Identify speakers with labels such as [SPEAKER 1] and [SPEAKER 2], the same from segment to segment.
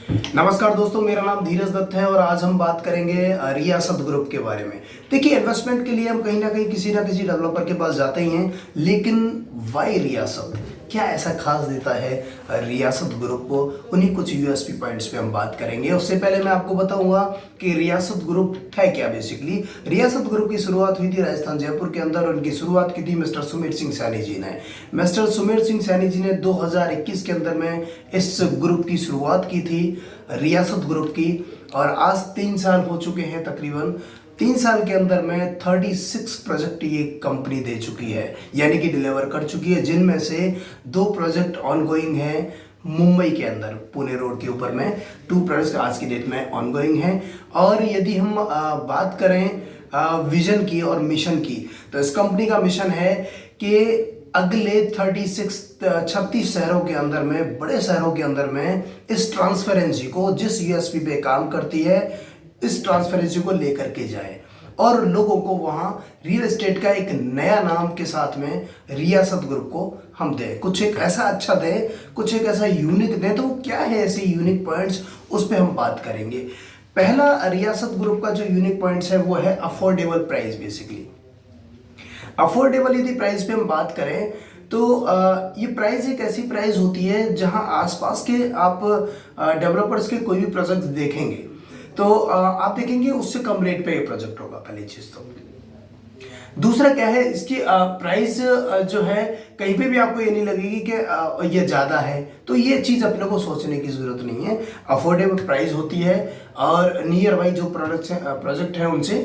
[SPEAKER 1] नमस्कार दोस्तों, मेरा नाम धीरज दत्त है और आज हम बात करेंगे रियासत ग्रुप के बारे में। देखिए, इन्वेस्टमेंट के लिए हम कहीं ना कहीं किसी ना किसी डेवलपर के पास जाते ही हैं, लेकिन वाई रियासत, क्या ऐसा खास देता है रियासत ग्रुप को? उन्हीं कुछ यूएसपी पॉइंट्स पे हम बात करेंगे। उससे पहले मैं आपको बताऊंगा कि रियासत ग्रुप है क्या। बेसिकली रियासत ग्रुप की शुरुआत हुई थी राजस्थान जयपुर के अंदर, और उनकी शुरुआत की थी मिस्टर सुमेर सिंह सैनी जी ने। मिस्टर सुमेर सिंह सैनी जी ने 2021 के अंदर में इस ग्रुप की शुरुआत की थी, रियासत ग्रुप की। और आज 3 साल हो चुके हैं, तकरीबन 3 साल के अंदर में 36 प्रोजेक्ट ये कंपनी दे चुकी है, यानी कि डिलीवर कर चुकी है, जिनमें से 2 प्रोजेक्ट ऑनगोइंग हैं मुंबई के अंदर, पुणे रोड के ऊपर में 2 प्रोजेक्ट आज की डेट में ऑनगोइंग हैं। और यदि हम बात करें विजन की और मिशन की, तो इस कंपनी का मिशन है कि अगले 36 शहरों के अंदर में, बड़े शहरों के अंदर में, इस ट्रांसपेरेंसी को, जिस यूएसपी पे काम करती है, इस ट्रांसपेरेंसी को लेकर के जाए और लोगों को वहां रियल एस्टेट का एक नया नाम के साथ में रियासत ग्रुप को हम दें, कुछ एक ऐसा अच्छा दें, कुछ एक ऐसा यूनिक दें। तो वो क्या है ऐसे यूनिक पॉइंट्स, उस पर हम बात करेंगे। पहला रियासत ग्रुप का जो यूनिक पॉइंट्स है वो है अफोर्डेबल प्राइस। बेसिकली अफोर्डेबल यदि प्राइस पे हम बात करें तो ये प्राइस एक ऐसी प्राइस होती है जहां आसपास के आप डेवलपर्स के कोई भी प्रोजेक्ट देखेंगे तो आप देखेंगे उससे कम रेट पे ये प्रोजेक्ट होगा। पहली चीज तो दूसरा क्या है, इसकी प्राइस जो है कहीं पे भी आपको ये नहीं लगेगी कि ये ज़्यादा है। तो ये चीज़ अपने को सोचने की ज़रूरत नहीं है। अफोर्डेबल प्राइस होती है और नियर बाई जो प्रोजेक्ट है उनसे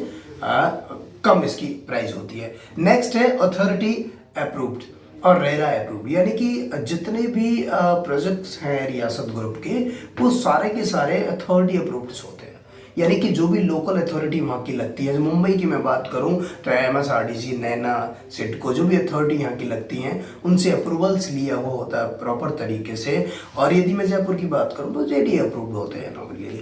[SPEAKER 1] कम इसकी प्राइस होती है। नेक्स्ट है अथॉरिटी अप्रूव्ड और रेरा अप्रूव्ड, यानी कि जितने भी प्रोजेक्ट्स हैं रियासत ग्रुप के, वो सारे के सारे अथॉरिटी अप्रूव्ड होते हैं, यानी कि जो भी लोकल अथॉरिटी वहाँ की लगती है। मुंबई की मैं बात करूँ तो एमएसआरडीसी, नैना, सिडको, जो भी अथॉरिटी यहाँ की लगती हैं, उनसे अप्रूवल्स लिया हुआ होता है प्रॉपर तरीके से। और यदि मैं जयपुर की बात करूँ तो जेडी अप्रूव्ड होते हैं नॉर्मली।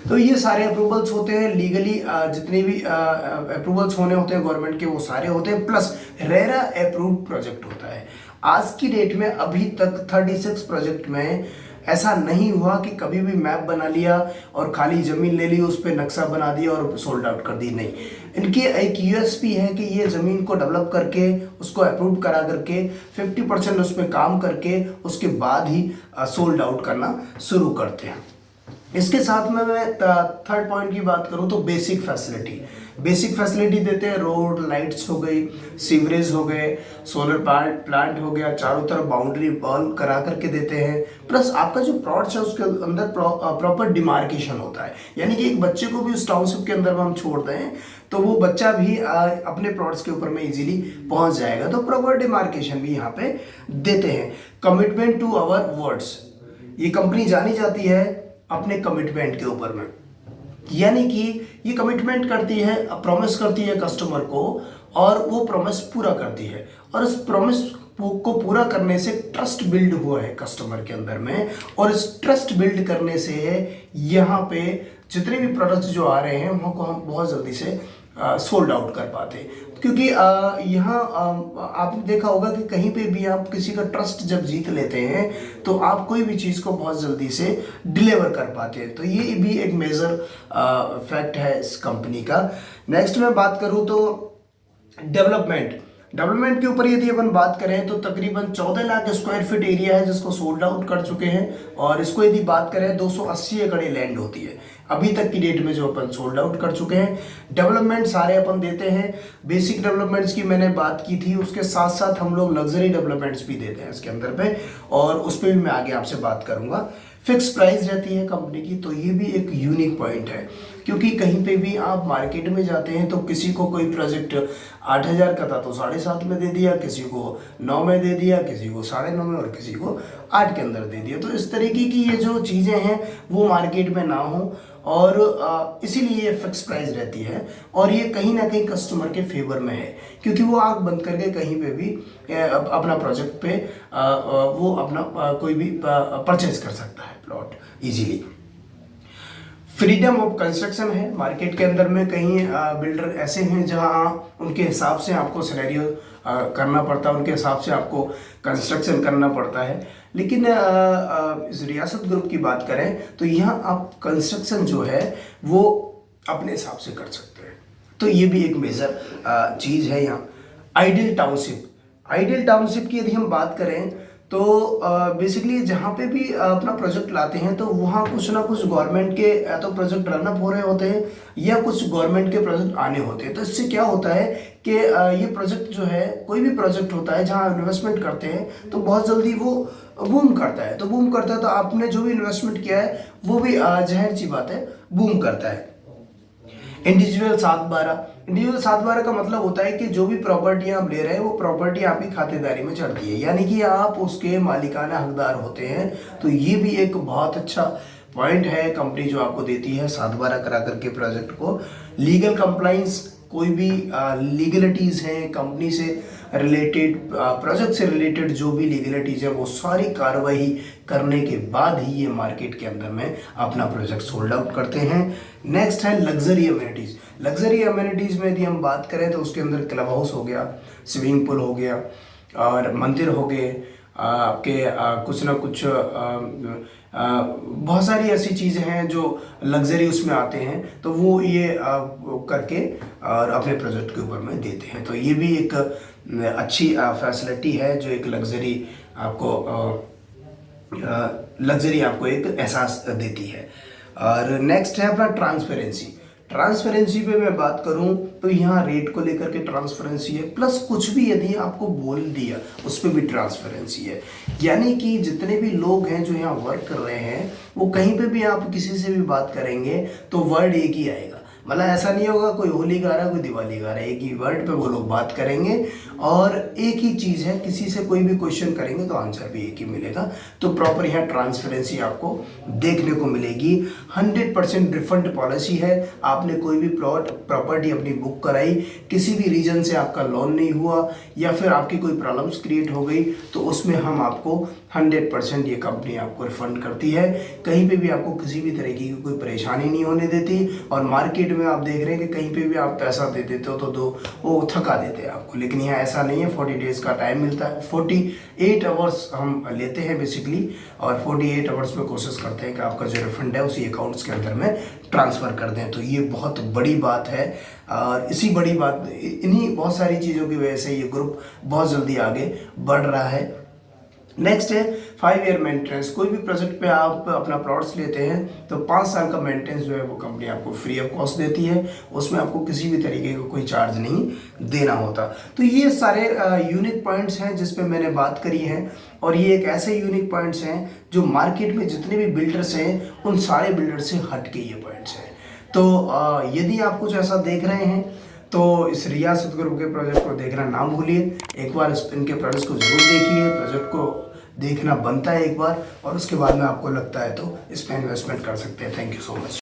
[SPEAKER 1] तो ये सारे अप्रूवल्स होते हैं लीगली, जितने भी अप्रूवल्स होने होते हैं गवर्नमेंट के, वो सारे होते हैं। प्लस रेरा अप्रूव्ड प्रोजेक्ट होता है। आज की डेट में अभी तक 36 प्रोजेक्ट में ऐसा नहीं हुआ कि कभी भी मैप बना लिया और खाली जमीन ले ली, उस पर नक्शा बना दिया और सोल्ड आउट कर दी। नहीं, इनकी एक यूएसपी है कि ये जमीन को डेवलप करके, उसको अप्रूव करा करके, 50% उसमें काम करके, उसके बाद ही सोल्ड आउट करना शुरू करते हैं। इसके साथ में मैं थर्ड पॉइंट की बात करूं तो बेसिक फैसिलिटी देते हैं। रोड, लाइट्स हो गई, सीवरेज हो गए, सोलर प्लांट हो गया, चारों तरफ बाउंड्री वॉल करा करके देते हैं। प्लस आपका जो प्लॉट्स है उसके अंदर प्रॉपर डिमार्केशन होता है, यानी कि एक बच्चे को भी उस टाउनशिप के अंदर हम छोड़ दें तो वो बच्चा भी अपने प्लॉट्स के ऊपर में इजीली पहुंच जाएगा। तो प्रॉपर डिमार्केशन भी यहाँ पे देते हैं। कमिटमेंट टू आवर वर्ड्स, ये कंपनी जानी जाती है अपने कमिटमेंट के ऊपर में, यानी कि ये कमिटमेंट करती है, प्रॉमिस करती है कस्टमर को, और वो प्रॉमिस पूरा करती है। और इस प्रॉमिस को पूरा करने से ट्रस्ट बिल्ड हुआ है कस्टमर के अंदर में, और इस ट्रस्ट बिल्ड करने से यहाँ पे जितने भी प्रोडक्ट्स जो आ रहे हैं वहाँ को हम बहुत जल्दी से सोल्ड आउट कर पाते हैं। क्योंकि यहाँ आपने देखा होगा कि कहीं पे भी आप किसी का ट्रस्ट जब जीत लेते हैं तो आप कोई भी चीज़ को बहुत जल्दी से डिलीवर कर पाते हैं। तो ये भी एक मेजर फैक्ट है इस कंपनी का। नेक्स्ट मैं बात करूँ तो डेवलपमेंट के ऊपर यदि अपन बात करें तो तकरीबन 14 लाख स्क्वायर फीट एरिया है जिसको सोल्ड आउट कर चुके हैं। और इसको यदि बात करें 280 एकड़ लैंड होती है अभी तक की डेट में जो अपन सोल्ड आउट कर चुके हैं। डेवलपमेंट सारे अपन देते हैं। बेसिक डेवलपमेंट्स की मैंने बात की थी, उसके साथ साथ हम लोग लग्जरी डेवलपमेंट्स भी देते हैं इसके अंदर पे, और उस पर भी मैं आगे आपसे बात करूंगा। फिक्स प्राइस रहती है कंपनी की, तो ये भी एक यूनिक पॉइंट है। क्योंकि कहीं पे भी आप मार्केट में जाते हैं तो किसी को कोई प्रोजेक्ट 8,000 का था तो 7.5 में दे दिया, किसी को 9 में दे दिया, किसी को 9.5 में, और किसी को 8 के अंदर दे दिया। तो इस तरीके की ये जो चीज़ें हैं वो मार्केट में ना हो, और इसीलिए ये फिक्स प्राइस रहती है। और ये कहीं ना कहीं कस्टमर के फेवर में है, क्योंकि वो आंख बंद करके कहीं पे भी अपना प्रोजेक्ट पे वो अपना कोई भी परचेज कर सकता है plot easily. Freedom of construction है मार्केट के अंदर में। कहीं बिल्डर ऐसे हैं जहां उनके हिसाब से आपको सिनेरियो करना पड़ता है, उनके हिसाब से आपको कंस्ट्रक्शन करना पड़ता है। लेकिन इस रियासत ग्रुप की बात करें तो यहाँ आप कंस्ट्रक्शन जो है वो अपने हिसाब से कर सकते हैं। तो ये भी एक मेजर चीज़ है यहाँ। आइडियल टाउनशिप की यदि हम बात करें तो बेसिकली जहाँ पे भी अपना प्रोजेक्ट लाते हैं तो वहाँ कुछ ना कुछ गवर्नमेंट के या तो प्रोजेक्ट रनअप हो रहे होते हैं या कुछ गवर्नमेंट के प्रोजेक्ट आने होते हैं। तो इससे क्या होता है कि ये प्रोजेक्ट जो है, कोई भी प्रोजेक्ट होता है जहाँ इन्वेस्टमेंट करते हैं तो बहुत जल्दी वो बूम करता है। तो आपने जो भी इन्वेस्टमेंट किया है वो भी जाहिर सी बात है बूम करता है। इंडिविजुअल 7/12 का मतलब होता है कि जो भी प्रॉपर्टी आप ले रहे हैं वो प्रॉपर्टी आपकी खातेदारी में चढ़ती है, यानी कि आप उसके मालिकाना हकदार होते हैं। तो ये भी एक बहुत अच्छा पॉइंट है कंपनी जो आपको देती है 7/12 करा करके प्रोजेक्ट को। लीगल कंप्लाइंस, कोई भी लीगलिटीज़ हैं कंपनी से रिलेटेड, प्रोजेक्ट से रिलेटेड जो भी लीगलिटीज़ है वो सारी कार्रवाई करने के बाद ही ये मार्केट के अंदर में अपना प्रोजेक्ट सोल्ड आउट करते हैं। नेक्स्ट है लग्जरी अम्यूनिटीज़ में यदि हम बात करें तो उसके अंदर क्लब हाउस हो गया, स्विमिंग पूल हो गया और मंदिर हो गए, आपके कुछ ना कुछ बहुत सारी ऐसी चीज़ें हैं जो लग्जरी उसमें आते हैं। तो वो ये करके और अपने प्रोजेक्ट के ऊपर में देते हैं। तो ये भी एक अच्छी फैसिलिटी है जो एक लग्जरी आपको एक एहसास देती है। और नेक्स्ट है अपना ट्रांसपेरेंसी पे मैं बात करूं तो यहाँ रेट को लेकर के ट्रांसपेरेंसी है, प्लस कुछ भी यदि आपको बोल दिया उस पर भी ट्रांसपेरेंसी है। यानी कि जितने भी लोग हैं जो यहाँ वर्क कर रहे हैं वो कहीं पे भी आप किसी से भी बात करेंगे तो वर्ड एक ही आएगा। मतलब ऐसा नहीं होगा कोई होली गा रहा है कोई दिवाली गा रहा है, एक ही वर्ड पे वो लोग बात करेंगे और एक ही चीज़ है। किसी से कोई भी क्वेश्चन करेंगे तो आंसर भी एक ही मिलेगा। तो प्रॉपर यहाँ ट्रांसपेरेंसी आपको देखने को मिलेगी। 100% रिफंड पॉलिसी है। आपने कोई भी प्रॉपर्टी अपनी बुक कराई, किसी भी रीजन से आपका लोन नहीं हुआ या फिर आपकी कोई प्रॉब्लम्स क्रिएट हो गई तो उसमें हम आपको 100% ये कंपनी आपको रिफंड करती है। कहीं पे भी आपको किसी भी तरीके की कोई परेशानी नहीं होने देती। और मार्केट में आप देख रहे हैं कि कहीं पे भी आप पैसा दे देते हो तो वो थका देते हैं आपको, लेकिन यहाँ ऐसा नहीं है। 40 डेज़ का टाइम मिलता है, 48 आवर्स हम लेते हैं बेसिकली, और 48 आवर्स में कोशिश करते हैं कि आपका जो रिफंड है उसी अकाउंट्स के अंदर में ट्रांसफ़र कर दें। तो ये बहुत बड़ी बात है और इन्हीं बहुत सारी चीज़ों की वजह से ये ग्रुप बहुत जल्दी आगे बढ़ रहा है। नेक्स्ट है 5 ईयर मेंटेनेंस। कोई भी प्रोजेक्ट पे आप अपना प्लॉट्स लेते हैं तो 5 साल का मेंटेनेंस जो है वो कंपनी आपको फ्री ऑफ कॉस्ट देती है। उसमें आपको किसी भी तरीके का कोई चार्ज नहीं देना होता। तो ये सारे यूनिक पॉइंट्स हैं जिस पे मैंने बात करी है और ये एक ऐसे यूनिक पॉइंट्स हैं जो मार्केट में जितने भी बिल्डर्स हैं उन सारे बिल्डर्स से हट के ये पॉइंट्स हैं। तो यदि आप कुछ ऐसा देख रहे हैं तो इस रियासत ग्रुप के प्रोजेक्ट को देखना ना भूलिए। एक बार इनके प्रोजेक्ट को जरूर देखिए, प्रोजेक्ट को देखना बनता है एक बार, और उसके बाद में आपको लगता है तो इस पर इन्वेस्टमेंट कर सकते हैं। Thank you so much.